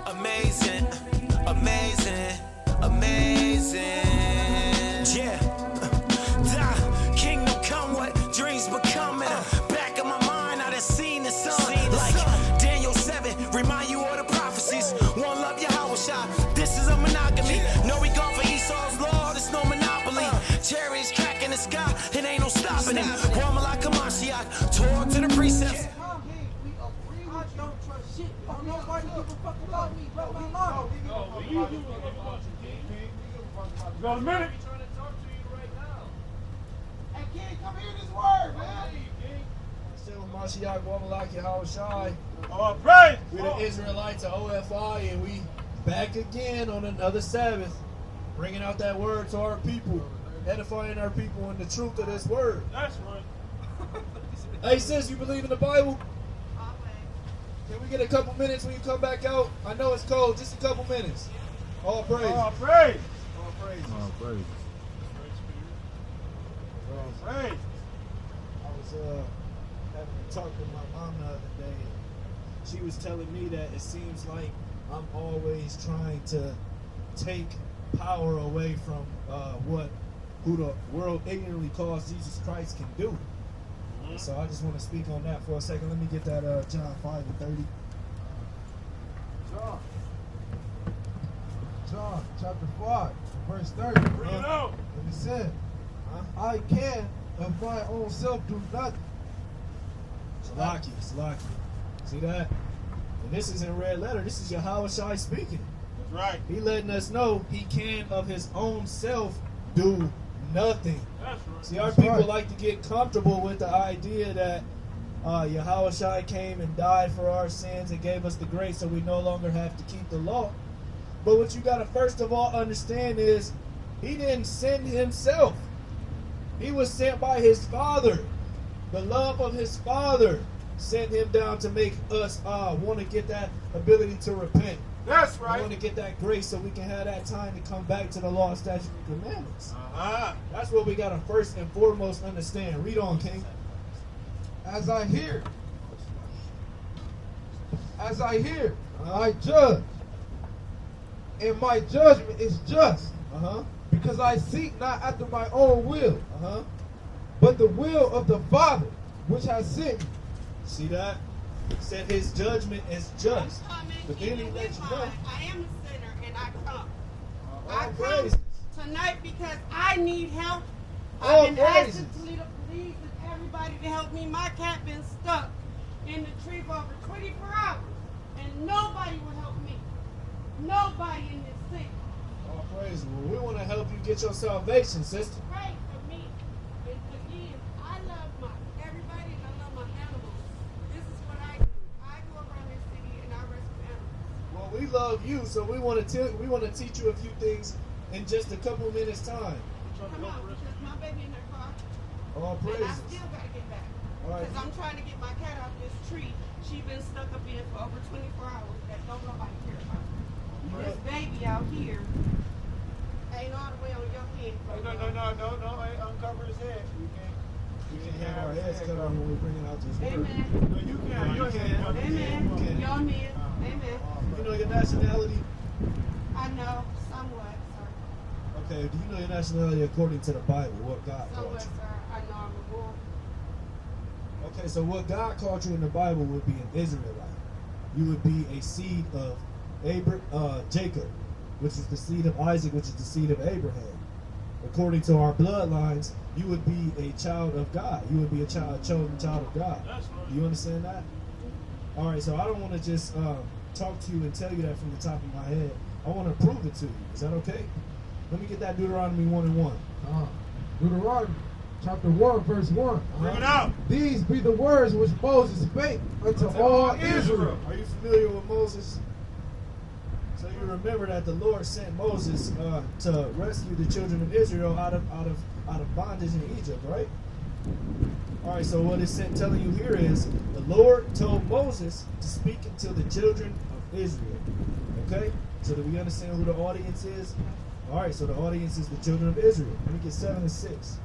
Amazing, amazing, amazing. Yeah. Kingdom come, what dreams become. In the back of my mind, I done seen the sun. Like Daniel 7, remind you of the prophecies. One love Yahweh. This is a monogamy. No regard for Esau's law, there's no monopoly. Chariots cracking the sky, it ain't no stopping him. Woman like a Mashiach, tore to the precepts. Nobody give a fuck about me, bro. We love you. Got a minute? Hey, King, come hear this word, man. Still with Mashiach, woman like Yahweh. Oh, praise! We're the Israelites of O.F.I, and we back again on another Sabbath, bringing out that word to our people, edifying our people in the truth of this word. That's right. Hey, sis, you believe in the Bible? Can we get a couple minutes when you come back out? I know it's cold, just a couple minutes. All praise. All praise. All praise. Oh, praise. Bro, Praise. I was having a talk with my mom the other day, and she was telling me that it seems like I'm always trying to take power away from who the world ignorantly calls Jesus Christ can do. So I just want to speak on that for a second. Let me get that John 5:30. John chapter 5, verse 30. Bring it out. And it said, I can of my own self do nothing. Salaki. See that? And this is in red letter. This is Yahweh Shai speaking. That's right. He letting us know he can of his own self do nothing. That's right. See, our That's people right. like to get comfortable with the idea that Yahweh Shai came and died for our sins and gave us the grace so we no longer have to keep the law. But what you got to first of all understand is he didn't send himself. He was sent by his Father. The love of his Father sent him down to make us want to get that ability to repent. That's We right. want to get that grace so we can have that time to come back to the law, statutes, and commandments. That's what we got to first and foremost understand. Read on, King. As I hear, I judge. And my judgment is just, because I seek not after my own will, but the will of the Father which has sent me. See that? Said his judgment is just. I'm coming But then he even let with you know. mine. I am a sinner and I come. All I come praises. tonight because I need help. All I've been asking praises. Toledo Police and everybody to help me. My cat been stuck in the tree for over 24 hours and nobody will help me. Nobody in this city. All praise. Well, we want to help you get your salvation, sister. Pray for me. And again, I love everybody and I love my animals. This is what I do. I go around this city and I rescue animals. Well, we love you, so we want to teach you a few things in just a couple minutes time. Come on, because my baby in that car. All And I praises. still gotta get back. All right. Because I'm trying to get my cat off this tree. She been stuck up in for over 24 hours. That don't nobody care about. This baby out here ain't all the way on your head. No. Hey, uncover his head. We can have our heads cut off when we bring it out this word. Amen. No, you can. You can. Amen. Y'all men. Amen. You know your nationality? I know. Somewhat, sir. Okay, do you know your nationality according to the Bible, what God called Somewhat, you? sir. I know I'm a bull. Okay, so what God called you in the Bible would be an Israelite. You would be a seed of Jacob, which is the seed of Isaac, which is the seed of Abraham. According to our bloodlines, you would be a child of God. You would be a chosen child of God. That's right. You understand that? All right, so I don't want to just talk to you and tell you that from the top of my head. I want to prove it to you. Is that okay? Let me get that Deuteronomy 1:1. Deuteronomy chapter 1, verse 1. Bring it out. These be the words which Moses spake unto all Israel. Are you familiar with Moses? So you remember that the Lord sent Moses to rescue the children of Israel out of bondage in Egypt, right? All right. So what it's telling you here is the Lord told Moses to speak unto the children of Israel. Okay. So that we understand who the audience is. All right. So the audience is the children of Israel. Let me get 7 and 6.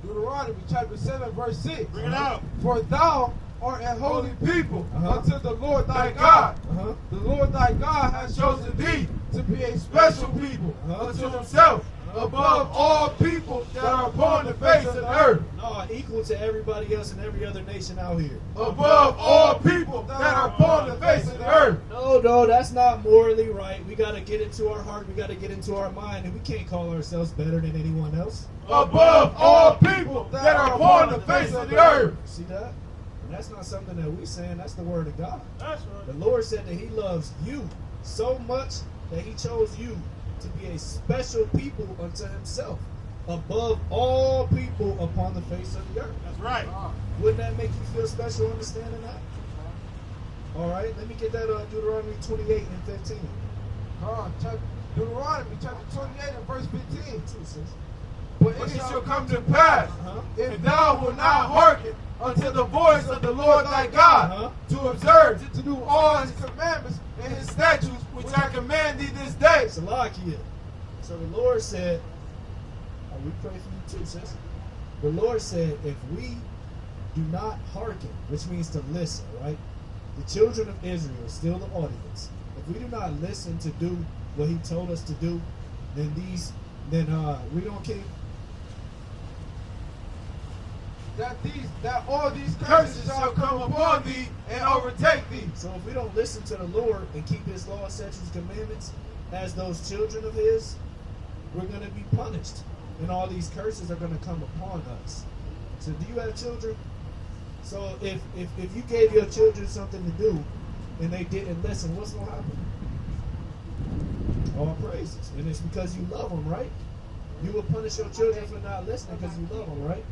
Deuteronomy chapter 7, verse 6. Bring it out. For thou art a holy people Uh-huh. unto the Lord thy God. Uh-huh. The Lord thy God has chosen thee to be a special people unto himself, above all people that are upon the face of the earth. No, equal to everybody else and every other nation out here. Above all people that are upon the face of the earth. No, that's not morally right. We got to get into our heart. We got to get into our mind. And we can't call ourselves better than anyone else. Above all people that are upon the face of the earth. See that? And that's not something that we saying. That's the word of God. That's right. The Lord said that he loves you so much that he chose you to be a special people unto himself, above all people upon the face of the earth. That's right. Wouldn't that make you feel special understanding that? All right, let me get that Deuteronomy 28 and 15. Deuteronomy chapter 28 and verse 15. Two, sis. But it shall come to pass, if thou wilt not hearken unto the voice of the Lord thy God, to observe, to do all his commandments and his statutes, which I command thee this day. Salakia. So the Lord said, we pray for you too, sis. The Lord said, if we do not hearken, which means to listen, right? The children of Israel, still the audience. If we do not listen to do what he told us to do, then we don't keep. That all these curses shall come upon thee and overtake thee. So if we don't listen to the Lord and keep his law, statutes, and commandments as those children of his, we're going to be punished. And all these curses are going to come upon us. So do you have children? So if you gave your children something to do and they didn't listen, what's going to happen? All praises. And it's because you love them, right? You will punish your children for not listening because you love them, right?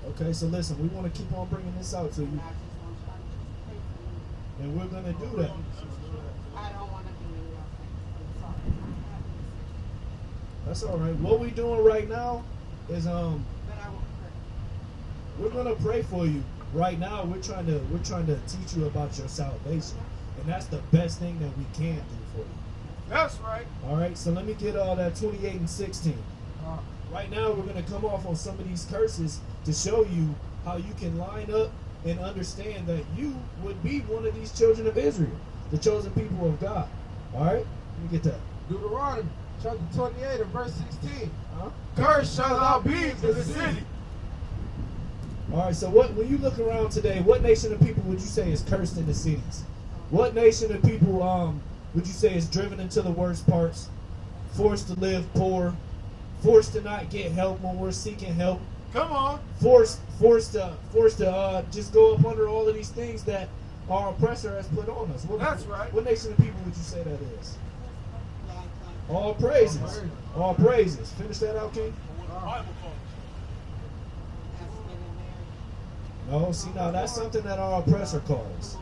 Okay, so listen, we want to keep on bringing this out to you. And we're going to do that. I don't want to be in your face. Sorry. That's all right. What we're doing right now is But I won't pray. we're going to pray for you. Right now, we're trying to teach you about your salvation. And that's the best thing that we can do for you. That's right. All right, so let me get all that 28 and 16. Right now, we're going to come off on some of these curses to show you how you can line up and understand that you would be one of these children of Israel, the chosen people of God. All right? Let me get that. Deuteronomy chapter 28 and verse 16. Cursed shall thou be in the city. All right, so when you look around today, what nation of people would you say is cursed in the cities? What nation of people would you say is driven into the worst parts, forced to live poor, forced to not get help when we're seeking help, Come on. forced to just go up under all of these things that our oppressor has put on us? That's right. What nation of people would you say that is? All praises. All praises. Finish that out, King. No, see, now that's something that our oppressor calls.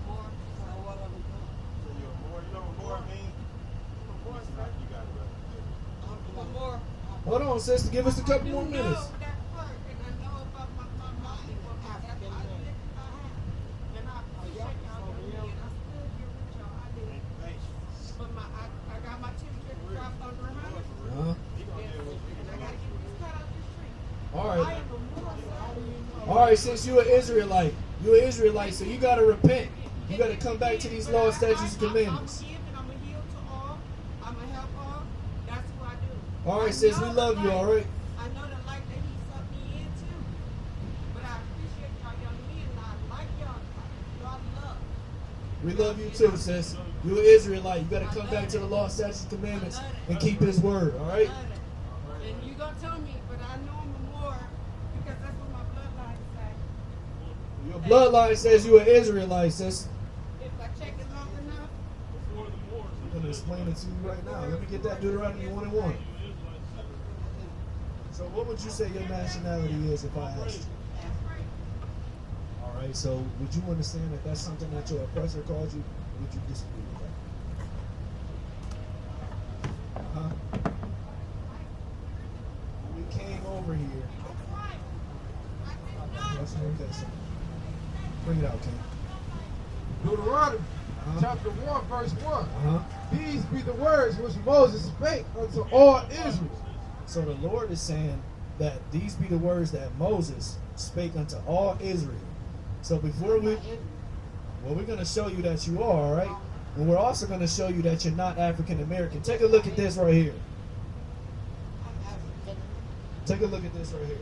Hold on, sister. Give us a couple more minutes. All right, since you're an Israelite, so you got to repent. You got to come back to these laws, statutes, and commandments. All right, sis, we love you, all right? I know the life that he sucked me into, but I appreciate y'all young men, and I like y'all love. We love you too, sis. You're an Israelite. You got to come back to the law, statutes, and commandments and keep his word, all right? And you gonna tell me, but I know him more because that's what my bloodline say. Your bloodline says you're an Israelite, sis. If I check it long enough, I'm going to explain it to you right now. Let me get that Deuteronomy 1 and 1. So what would you say your nationality is if I asked you? that's right. All right, so would you understand that that's something that your oppressor called you? Would you disagree with that? Uh-huh. We came over here. That's okay, so bring it out, King. Deuteronomy chapter 1 verse 1. These be the words which Moses spake unto all Israel. So the Lord is saying that these be the words that Moses spake unto all Israel. So before we, well, we're going to show you that you are, all right? And we're also going to show you that you're not African American. Take a look at this right here. Take a look at this right here.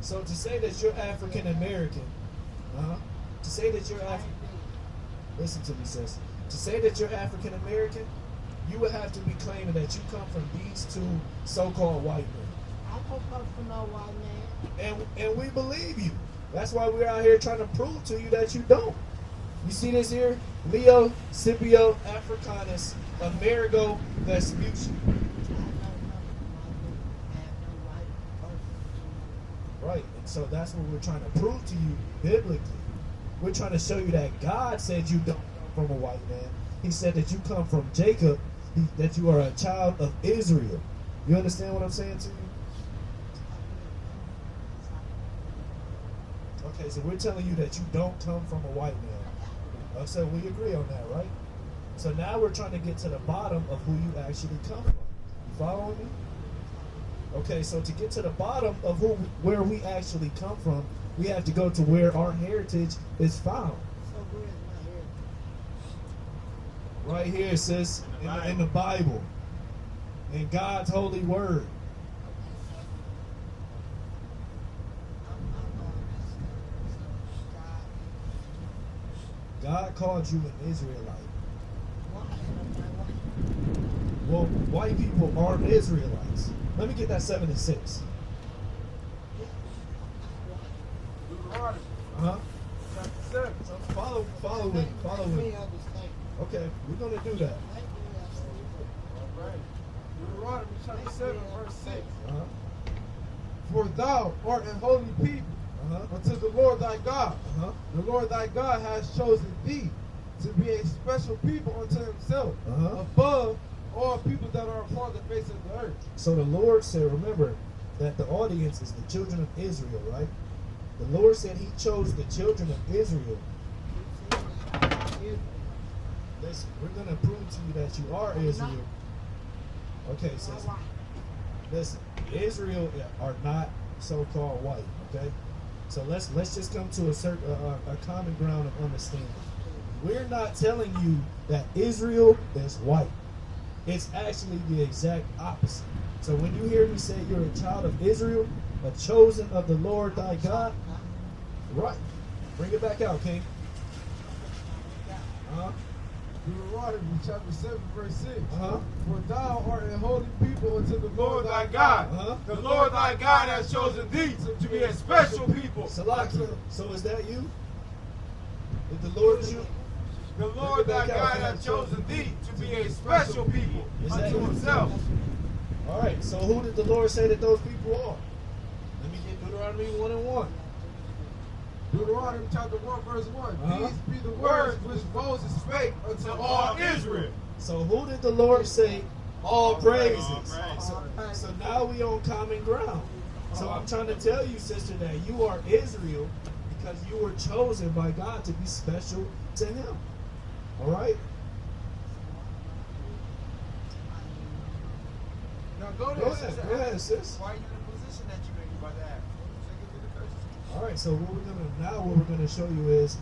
So to say that you're African American, to say that you're listen to me, sis. To say that you're African American, you would have to be claiming that you come from these two so-called white men. I don't come from no white man. And we believe you. That's why we're out here trying to prove to you that you don't. You see this here? Leo, Scipio, Africanus, Amerigo, Vespucci. Right, and so that's what we're trying to prove to you biblically. We're trying to show you that God said you don't come from a white man. He said that you come from Jacob, that you are a child of Israel. You understand what I'm saying to you? Okay, so we're telling you that you don't come from a white man. So we agree on that, right? So now we're trying to get to the bottom of who you actually come from. You following me? Okay, so to get to the bottom of where we actually come from, we have to go to where our heritage is found. So where's my heritage? Right here, sis, in the Bible, in God's holy word. God called you an Israelite. Well, white people aren't Israelites. Let me get that 7 and 6. Deuteronomy Uh-huh. chapter 7. So follow it. Okay, we're going to do that. All right. Deuteronomy chapter 7, verse 6. Uh-huh. For thou art a holy people Uh-huh. unto the Lord thy God. Uh-huh. The Lord thy God has chosen thee to be a special people unto himself, Uh-huh. above all people that are upon the face of the earth. So the Lord said, remember that the audience is the children of Israel, right? The Lord said he chose the children of Israel. Listen, we're going to prove to you that you are Israel. Okay, sis. Listen, Israel are not so-called white, okay? So let's just come to a common ground of understanding. We're not telling you that Israel is white. It's actually the exact opposite. So when you hear me say you're a child of Israel, a chosen of the Lord thy God, right? Bring it back out, King. Deuteronomy chapter 7, verse 6. Uh-huh. For thou art a holy people unto the Lord thy God. Uh-huh. The Lord thy God has chosen thee to be a special people. Salaki. So is that you? Is the Lord you? The Lord thy God has chosen thee to be a special people Is that unto you? himself. All right. So who did the Lord say that those people are? Let me get Deuteronomy 1 and 1. Deuteronomy chapter 1, verse 1. Uh-huh. These be the words which Moses spake unto To all all Israel. So who did the Lord say all praises? All praise. So now we on common ground. So I'm trying to tell you, sister, that you are Israel because you were chosen by God to be special to him. All right? Now go Go there, ahead, sis. Why are you in the position that you're in? You about to ask. All right, so what we're gonna show you is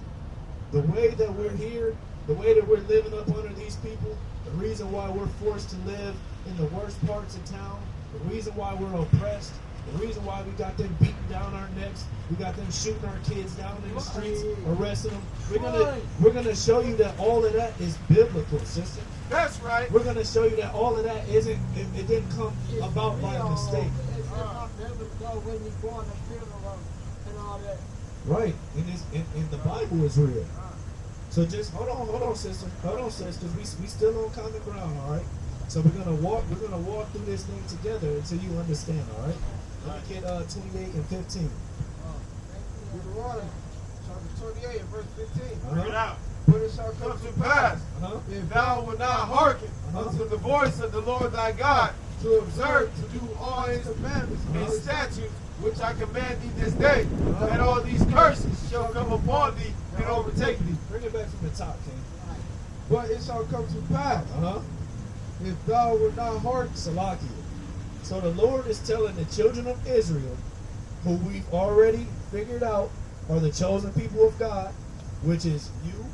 the way that we're here, the way that we're living up under these people, the reason why we're forced to live in the worst parts of town, the reason why we're oppressed, the reason why we got them beating down our necks, we got them shooting our kids down in the streets, arresting them. We're gonna show you that all of that is biblical, sister. That's right. We're gonna show you that all of that it didn't come about by mistake. It's not biblical when you go on the funeral and all that. Right, and the Bible is real. So just hold on, sister, sis, because we still on common ground, all right. So we're gonna walk through this thing together until you understand, all right. Let me get 28 and 15. Deuteronomy chapter 28 and verse 15. Bring it out. But it shall come to pass, if thou wilt not hearken unto the voice of the Lord thy God, to observe to do all his commandments and statutes which I command thee this day, that all these curses shall come upon thee and overtake thee. Bring it back from the top, King. But it shall come to pass, if thou wilt not hearken. Salakia. So the Lord is telling the children of Israel, who we've already figured out are the chosen people of God, which is you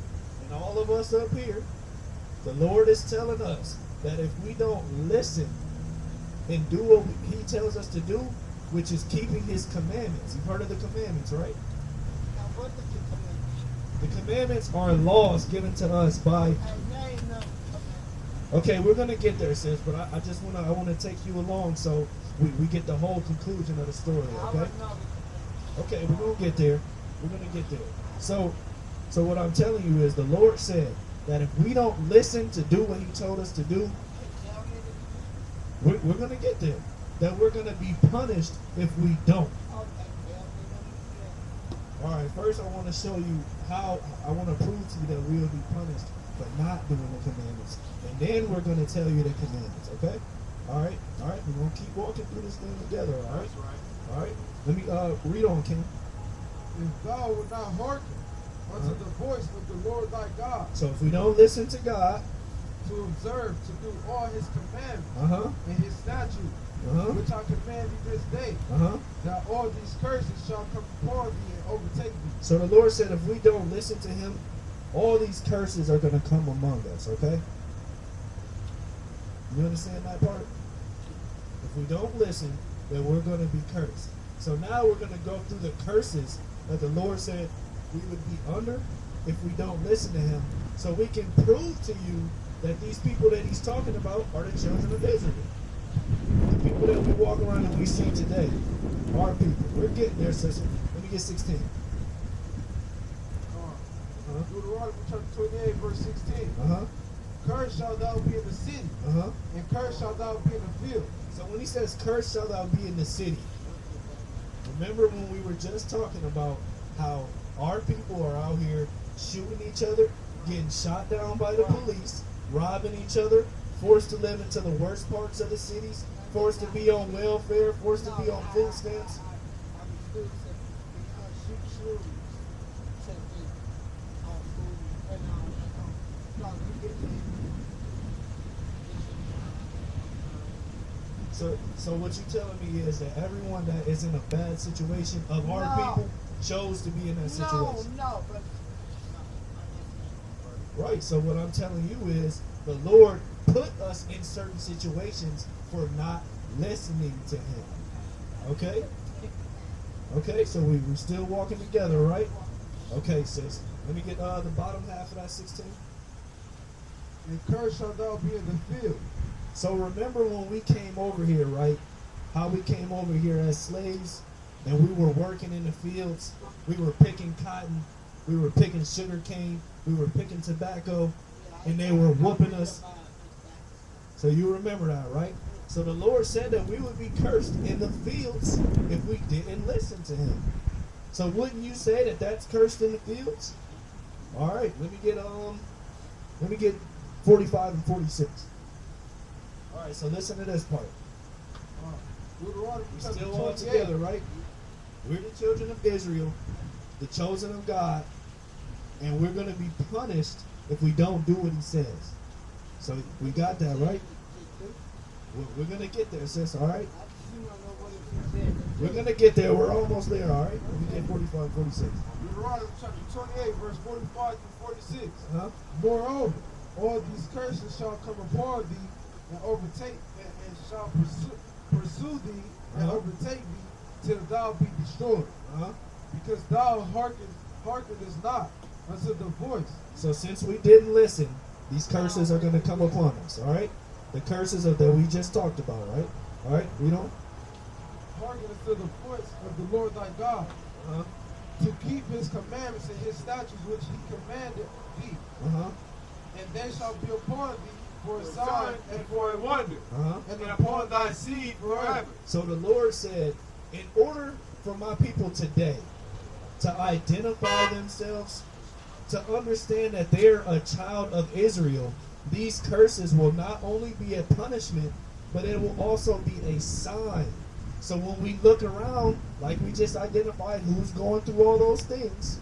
and all of us up here. The Lord is telling us that if we don't listen and do what he tells us to do, which is keeping his commandments. You've heard of the commandments, right? Now, what did you command? The commandments are laws given to us by... Hey, name them. Okay, we're going to get there, sis, but I just want to take you along so we get the whole conclusion of the story, I okay? already know the command. Okay, we're going to get there. We're going to get there. So what I'm telling you is the Lord said that if we don't listen to do what he told us to do, Tell me the we're going to get there. That we're going to be punished if we don't. okay, tell me the All right, first I want to show you how, I want to prove to you that we will be punished for not doing the commandments. And then we're going to tell you the commandments, okay? All right, we're going to keep walking through this thing together, all right? All right, let me read on, King. If thou wilt not hearken unto the voice of the Lord thy God, So if we don't listen to God, to observe to do all his commandments and his statutes, which I command thee this day, that all these curses shall come upon thee and overtake thee. So the Lord said if we don't listen to him, all these curses are going to come among us, okay? You understand that part? If we don't listen, then we're going to be cursed. So now we're going to go through the curses that the Lord said we would be under if we don't listen to him, so we can prove to you that these people that he's talking about are the children of Israel. The people that we walk around and we see today are people. We're getting there, sister. Let me get 16. Deuteronomy chapter 28, verse 16. Cursed shalt thou be in the city, and cursed shalt thou be in the field. So when he says, cursed shall thou be in the city, remember when we were just talking about how our people are out here shooting each other, getting shot down by the police, robbing each other, forced to live into the worst parts of the cities, forced to be on welfare, forced to be on food stamps? I'm exclusive because you choose to be on food and on you get So what you're telling me is that everyone that is in a bad situation of our No. people chose to be in that situation. No, but Right, so what I'm telling you is the Lord put us in certain situations for not listening to him. Okay? Okay, so we're still walking together, right? Okay, sis. Let me get the bottom half of that 16. And cursed shalt thou be in the field. So remember when we came over here, right? How we came over here as slaves and we were working in the fields. We were picking cotton. We were picking sugar cane. We were picking tobacco. And they were whooping us. So you remember that, right? So the Lord said that we would be cursed in the fields if we didn't listen to him. So wouldn't you say that that's cursed in the fields? All right, let me get 45 and 46. All right, so listen to this part. Deuteronomy We chapter still all 28. together, right? We're the children of Israel, the chosen of God, and we're going to be punished if we don't do what he says. So we got that, right? We're going to get there, sis, all right? We're going to get there. We're almost there, all right? Let me get 45 and 46. Deuteronomy chapter 28, verse 45 through 46. Uh-huh. Moreover, all these curses shall come upon thee and overtake and shall pursue thee and overtake thee till thou be destroyed. Because thou hearkenest not unto the voice. So since we didn't listen, these curses are going to come upon us, all right? The curses that we just talked about, right? All right, read on. Hearken unto the voice of the Lord thy God, to keep his commandments and his statutes which he commanded thee. And they shall be upon thee for a sign and for a wonder, and and upon thy seed forever. So the Lord said, in order for my people today to identify themselves to understand that they're a child of Israel, these curses will not only be a punishment, but it will also be a sign. So when we look around, like we just identified who's going through all those things,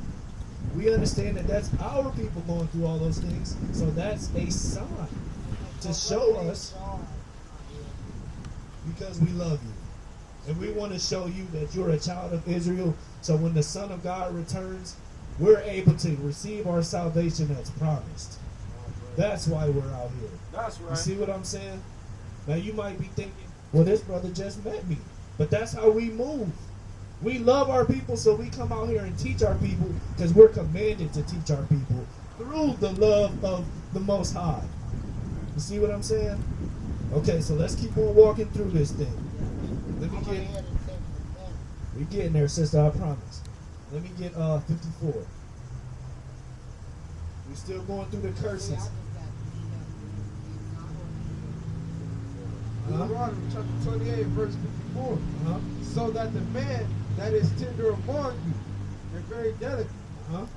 we understand that that's our people going through all those things. So that's a sign to show us, because we love you. And we want to show you that you're a child of Israel. So when the Son of God returns, we're able to receive our salvation that's promised. That's why we're out here. That's right. You see what I'm saying? Now you might be thinking, well, this brother just met me. But that's how we move. We love our people, so we come out here and teach our people because we're commanded to teach our people through the love of the Most High. You see what I'm saying? Okay, so let's keep on walking through this thing. Let me get, we're getting there, sister, I promise. Let me get 54. We're still going through the curses. Deuteronomy chapter 28, verse 54. So that the man that is tender among you and very delicate,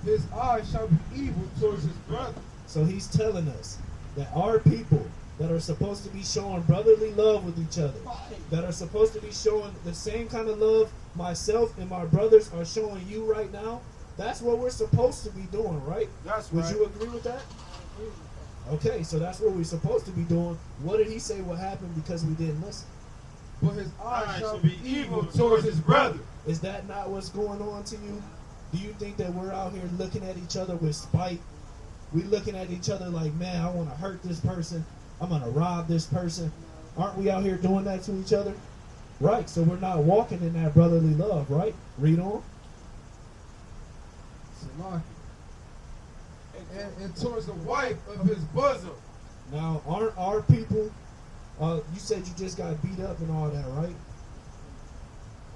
his eye shall be evil towards his brother. So he's telling us that our people that are supposed to be showing brotherly love with each other, that are supposed to be showing the same kind of love myself and my brothers are showing you right now, that's what we're supposed to be doing, right? That's Would right. you agree with that? Okay, so that's what we're supposed to be doing. What did he say will happen because we didn't listen? But his eye Eye shall be evil towards his brother. Is that not what's going on to you? Do you think that we're out here looking at each other with spite? We looking at each other like, man, I want to hurt this person. I'm going to rob this person. Aren't we out here doing that to each other? Right, so we're not walking in that brotherly love, right? Read on. And towards the wife of his bosom. Now, aren't our people, you said you just got beat up and all that, right?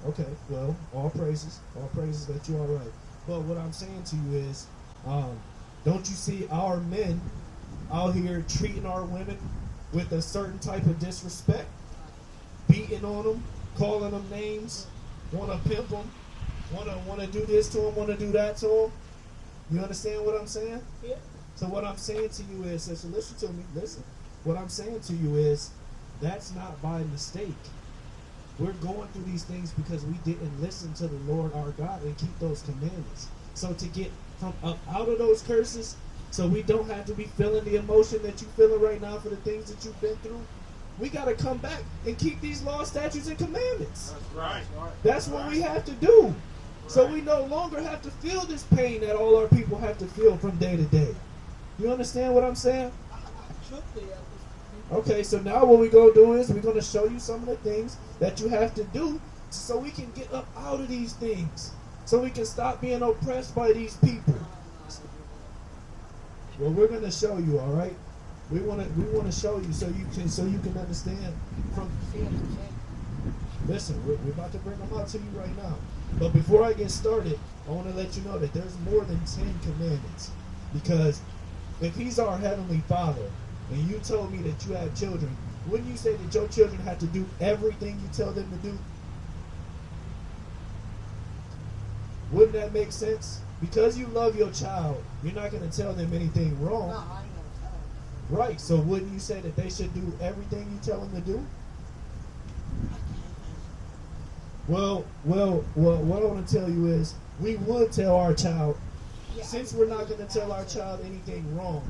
Okay, well, all praises that you're all right. But what I'm saying to you is, don't you see our men out here treating our women with a certain type of disrespect? Beating on them, calling them names, want to pimp them, want to do this to them, want to do that to them. You understand what I'm saying? Yeah. So what I'm saying to you is, sister, listen to me, listen. What I'm saying to you is, that's not by mistake. We're going through these things because we didn't listen to the Lord our God and keep those commandments. So to get from up out of those curses, so we don't have to be feeling the emotion that you're feeling right now for the things that you've been through, we got to come back and keep these laws, statutes, and commandments. That's right. That's what we have to do. So we no longer have to feel this pain that all our people have to feel from day to day. You understand what I'm saying? Okay, so now what we're going to do is we're going to show you some of the things that you have to do so we can get up out of these things. So we can stop being oppressed by these people. Well, we're going to show you, all right? We want to show you so you can understand from. Listen, we're about to bring them out to you right now. But before I get started, I want to let you know that there's more than 10 commandments. Because if he's our heavenly Father, and you told me that you have children, wouldn't you say that your children have to do everything you tell them to do? Wouldn't that make sense? Because you love your child, you're not going to tell them anything wrong. No, I ain't gonna tell them. Right, so wouldn't you say that they should do everything you tell them to do? Well, what I want to tell you is, we would tell our child, since we're not going to tell our child anything wrong,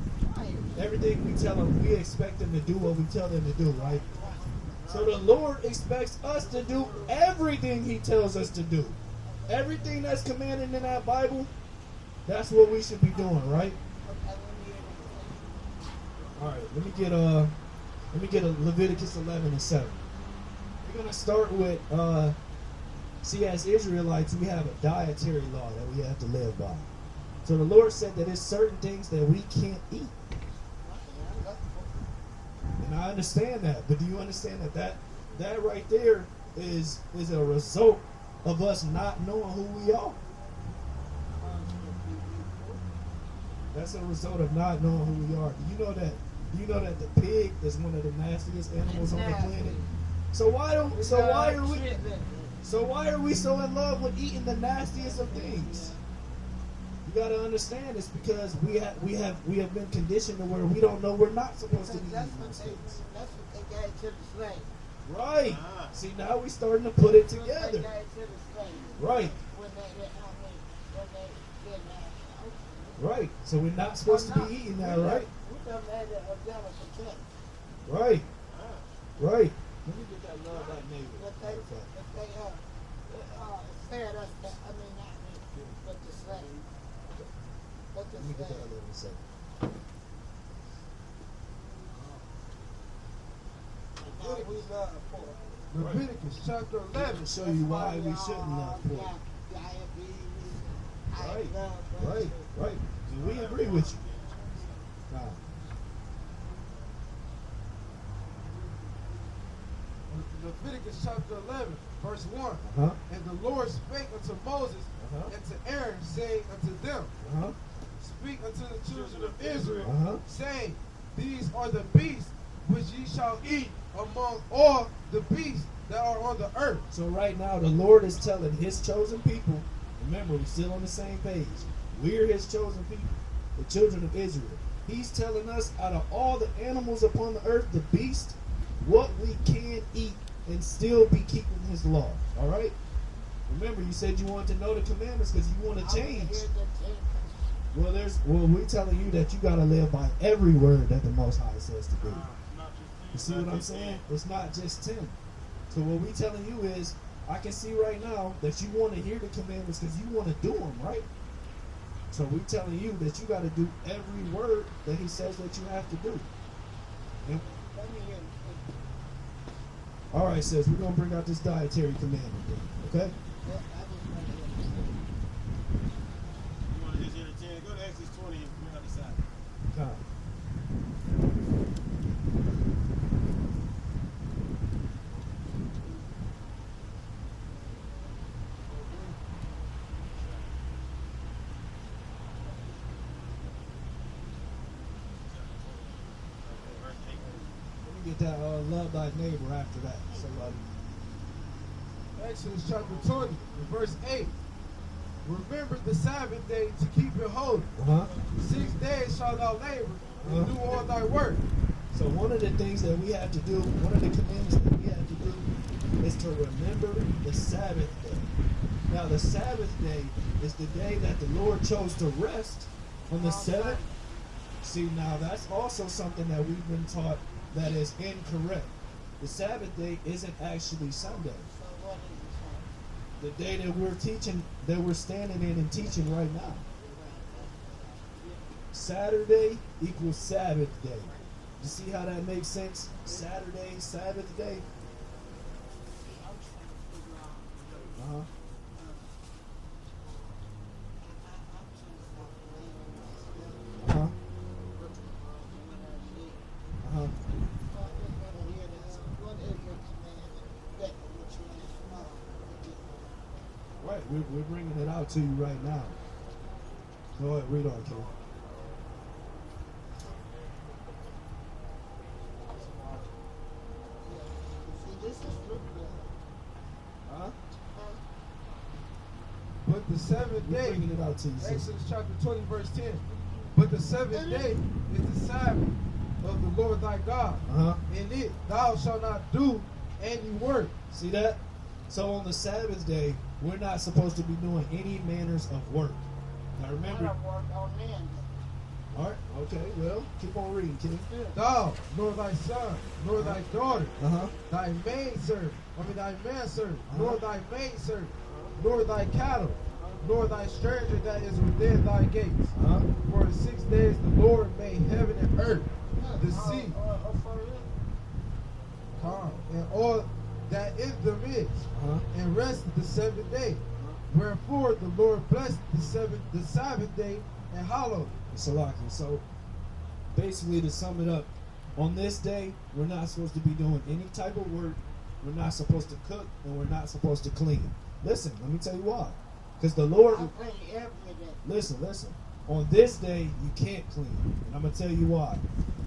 everything we tell them, we expect them to do what we tell them to do, right? So the Lord expects us to do everything he tells us to do. Everything that's commanded in that Bible, that's what we should be doing, right? All right, let me get a Leviticus 11:7. We're going to start with, see, as Israelites, we have a dietary law that we have to live by. So the Lord said that there's certain things that we can't eat. And I understand that, but do you understand that right there is a result of us not knowing who we are? That's a result of not knowing who we are. Do you know that the pig is one of the nastiest animals on the planet? So why are we so in love with eating the nastiest of things? You got to understand it's because we have been conditioned to where we don't know we're not supposed to be That's eating what those they, things. that's what they gave to the slave. Right. Ah. See, now we starting to put it They together. gave to the slave. Right. When they did that. Right. So we're not supposed to be eating that, right? We done made it a delicacy. Right. Ah. Right. Let me get that love like neighbor. But they fed us that, I mean, not me, but the slave. But the Let me get that slave. love in a second. Now we love pork. Leviticus chapter Let 11. me show you why we shouldn't love pork. Diabetes. Right. I love Right. Right. So we agree with you. Now, Leviticus chapter 11, verse 1. uh-huh. And the Lord spake unto Moses Uh-huh. and to Aaron, saying unto them, Uh-huh. Speak unto the children of Israel, Uh-huh. saying, These are the beasts which ye shall eat among all the beasts that are on the earth. So right now, the Lord is telling His chosen people. Remember, we're still on the same page. We're His chosen people, the children of Israel. He's telling us, out of all the animals upon the earth, the beast, what we can eat and still be keeping His law. All right. Remember, you said you wanted to know the commandments because you want to change. Well, we're telling you that you got to live by every word that the Most High says to do. You see what I'm saying? It's not just 10. So what we telling you is, I can see right now that you want to hear the commandments because you want to do them, right? So we telling you that you got to do every word that He says that you have to do. And, all right, sis, we're gonna bring out this dietary commandment, then, okay? You want to just hear the 10? Go to Exodus 20 and bring out the side. Come. Verse 8. Let me get that love thy neighbor after that. Somebody. Exodus chapter 20, and verse 8. Remember the Sabbath day to keep it holy. Uh-huh. 6 days shalt thou labor and do all thy work. So one of the things that we have to do, one of the commandments that we have to do is to remember the Sabbath day. Now the Sabbath day is the day that the Lord chose to rest on the seventh. See, now that's also something that we've been taught that is incorrect. The Sabbath day isn't actually Sunday. The day that we're teaching, that we're standing in and teaching right now. Saturday equals Sabbath day. You see how that makes sense? Saturday, Sabbath day. Uh-huh. Uh-huh. Uh-huh. Right, we're bringing it out to you right now. Go ahead, read on, Ken. Huh? But the seventh We're day, bringing it out to you, sis. Exodus chapter 20, verse 10. But the seventh day is the Sabbath of the Lord thy God. Uh-huh. In it thou shalt not do any work. See that? So on the Sabbath day, we're not supposed to be doing any manners of work. Now remember. All right. Okay. Well, keep on reading, King. Thou, nor thy son, nor thy daughter, Uh-huh. thy maidservant, thy manservant, Uh-huh. nor thy maidservant, nor thy cattle, nor thy stranger that is within thy gates. Uh-huh. For in 6 days the Lord made heaven and earth, the sea, and all that in them is, Uh-huh. and rested the seventh day. Wherefore the Lord blessed the Sabbath day and hallowed it. Salaki. So basically, to sum it up, on this day, we're not supposed to be doing any type of work. We're not supposed to cook, and we're not supposed to clean. Listen, let me tell you why. Because the Lord, listen. On this day, you can't clean, and I'm gonna tell you why.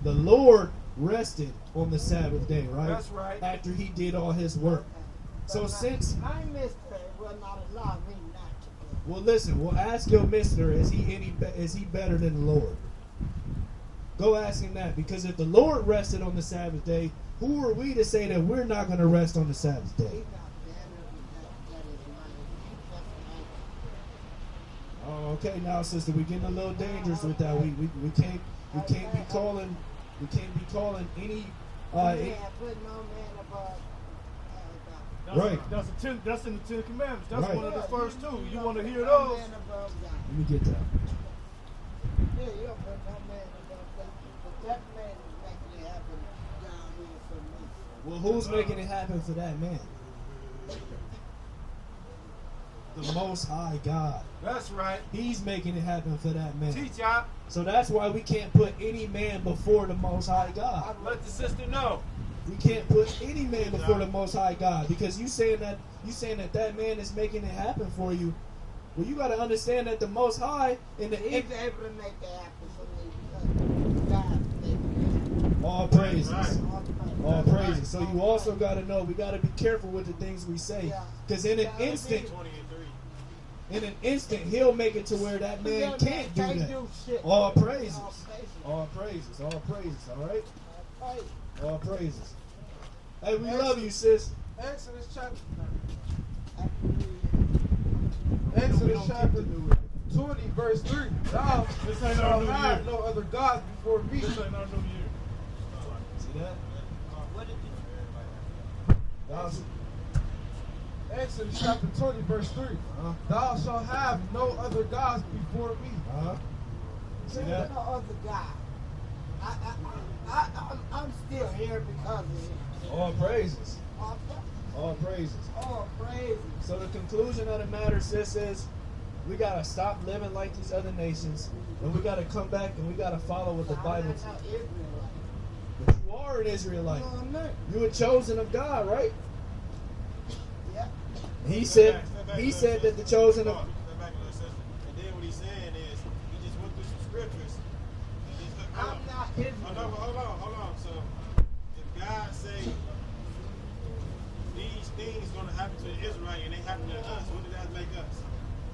The Lord rested on the Sabbath day, right? That's right. After He did all His work. So since my mister will not allow me not to cook. Well, listen. Well, ask your mister. Is he better than the Lord? Go ask him that, because if the Lord rested on the Sabbath day, who are we to say that we're not going to rest on the Sabbath day? Oh, okay, now sister, we're getting a little dangerous with that. We can't be calling any Put no man above God. Right. That's in the Ten Commandments. That's Right. one of the first two. You want to hear No those? man above God. Let me get that. Yeah, you don't put no man above God. But that man is making it happen down here for me. Well, who's making it happen for that man? The Most High God. That's right. He's making it happen for that man. Teach y'all. So that's why we can't put any man before the Most High God. Let the sister know. We can't put any man before the Most High God, because you saying that man is making it happen for you. Well, you got to understand that the Most High in the He's able to make it happen for me because God made it happen. all praises. Right. All praises. So you also got to know, we got to be careful with the things we say, because in an instant, he'll make it to where that man can't do that. All praises. All praises. All praises. All right. All praises. Hey, we love you, sis. Exodus chapter We Exodus don't chapter keep the new year. 20, verse 3. Thou This ain't shalt our new have year. no other gods before me. This ain't our new year. See that? Thou sh- Exodus chapter 20, verse 3. Thou shalt have no other gods before me. See There's that? no other God. I'm still here because of him. All praises. All All praises. praise. So the conclusion of the matter, sis, is we gotta stop living like these other nations, and we gotta come back and we gotta follow what the Bible I'm says. not Israelite. But you are an Israelite. No, I'm not. You were chosen of God, right? Yeah. He said that the chosen of. Step back a little, sister. And then what he's saying is, he just went through some scriptures. And he's like, I'm not Israelite. hold on. So, if God say these things going to happen to the Israelite and they happen to us, what did that make us?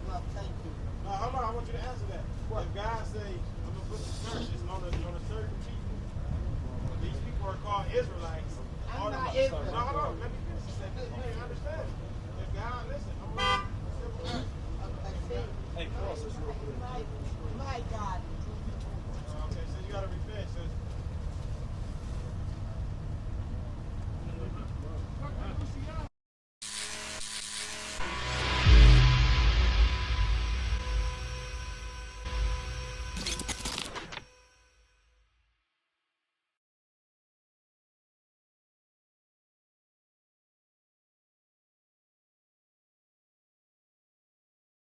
Well, thank you. No, hold on. I want you to answer that. If God say, I'm going to put some curses on a certain people, these people are called Israelites. I'm All not them- Israelite. No, hold on. Let me finish a second. Hey, understand. If God, listen, I'm going to simple answer. Okay, see, Hey, cross us real quick. my God. Okay, so you got to repent.